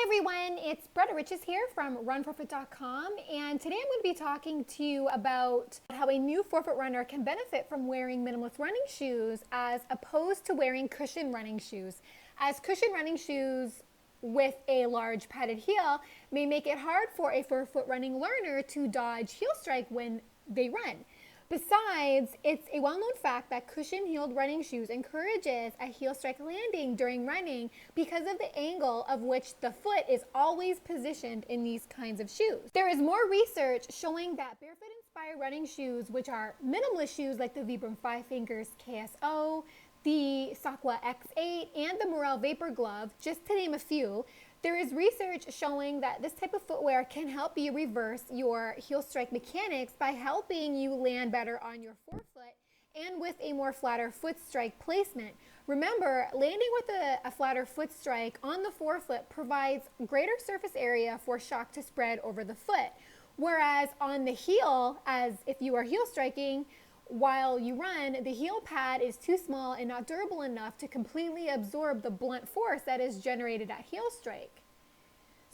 Hi everyone, it's Bretta Riches here from runforfoot.com, and today I'm going to be talking to you about how a new forefoot runner can benefit from wearing minimalist running shoes as opposed to wearing cushion running shoes. As cushion running shoes with a large padded heel may make it hard for a forefoot running learner to dodge heel strike when they run. Besides, it's a well-known fact that cushion-heeled running shoes encourages a heel strike landing during running because of the angle of which the foot is always positioned in these kinds of shoes. There is more research showing that barefoot-inspired running shoes, which are minimalist shoes like the Vibram 5 Fingers KSO, the Sakwa X8, and the Morel Vapor Glove, just to name a few, there is research showing that this type of footwear can help you reverse your heel strike mechanics by helping you land better on your forefoot and with a more flatter foot strike placement. Remember, landing with a flatter foot strike on the forefoot provides greater surface area for shock to spread over the foot. Whereas on the heel, as if you are heel striking, while you run, the heel pad is too small and not durable enough to completely absorb the blunt force that is generated at heel strike.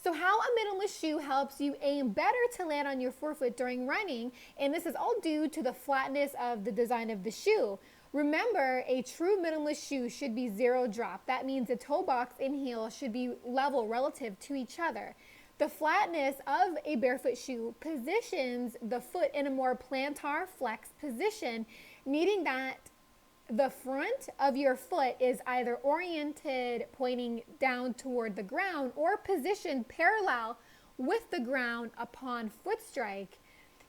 So how a minimalist shoe helps you aim better to land on your forefoot during running, and this is all due to the flatness of the design of the shoe. Remember, a true minimalist shoe should be zero drop. That means the toe box and heel should be level relative to each other. The flatness of a barefoot shoe positions the foot in a more plantar flex position, meaning that the front of your foot is either oriented pointing down toward the ground or positioned parallel with the ground upon foot strike.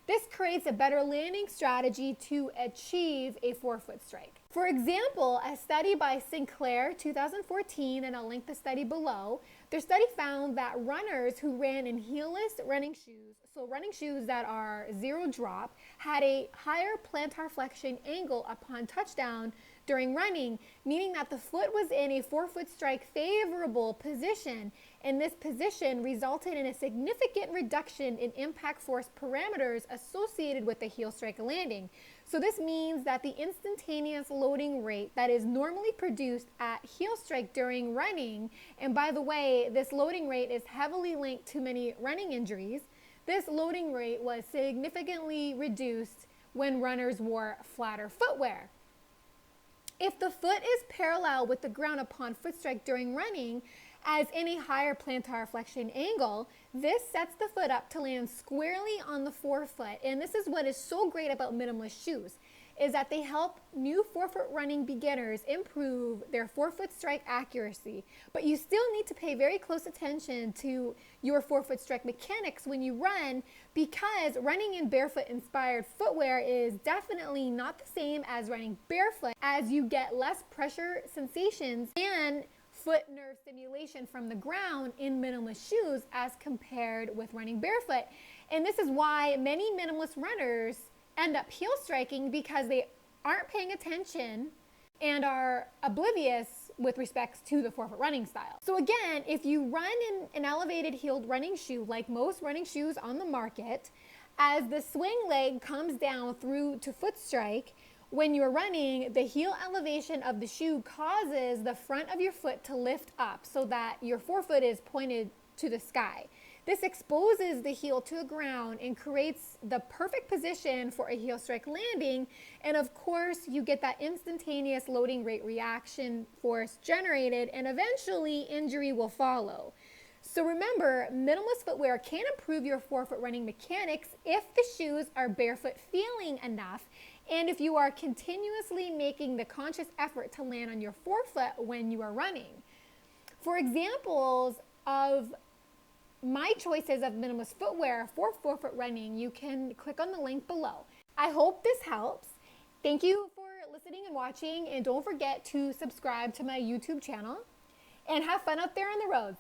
This creates a better landing strategy to achieve a forefoot strike. For example, a study by Sinclair 2014, and I'll link the study below, their study found that runners who ran in heelless running shoes, so running shoes that are zero drop, had a higher plantar flexion angle upon touchdown during running, meaning that the foot was in a forefoot strike favorable position, and this position resulted in a significant reduction in impact force parameters associated with the heel strike landing. So this means that the instantaneous loading rate that is normally produced at heel strike during running, and by the way, this loading rate is heavily linked to many running injuries, this loading rate was significantly reduced when runners wore flatter footwear. If the foot is parallel with the ground upon foot strike during running, as in a higher plantar flexion angle, this sets the foot up to land squarely on the forefoot. And this is what is so great about minimalist shoes, is that they help new forefoot running beginners improve their forefoot strike accuracy. But you still need to pay very close attention to your forefoot strike mechanics when you run, because running in barefoot inspired footwear is definitely not the same as running barefoot, as you get less pressure sensations and foot nerve stimulation from the ground in minimalist shoes as compared with running barefoot. And this is why many minimalist runners end up heel striking, because they aren't paying attention and are oblivious with respects to the forefoot running style. So again, if you run in an elevated heeled running shoe like most running shoes on the market, as the swing leg comes down through to foot strike, when you're running, the heel elevation of the shoe causes the front of your foot to lift up so that your forefoot is pointed to the sky. This exposes the heel to the ground and creates the perfect position for a heel strike landing. And of course, you get that instantaneous loading rate reaction force generated, and eventually injury will follow. So remember, minimalist footwear can improve your forefoot running mechanics if the shoes are barefoot feeling enough, and if you are continuously making the conscious effort to land on your forefoot when you are running. For examples of my choices of minimalist footwear for forefoot running, you can click on the link below. I hope this helps. Thank you for listening and watching, and don't forget to subscribe to my YouTube channel, and have fun out there on the roads.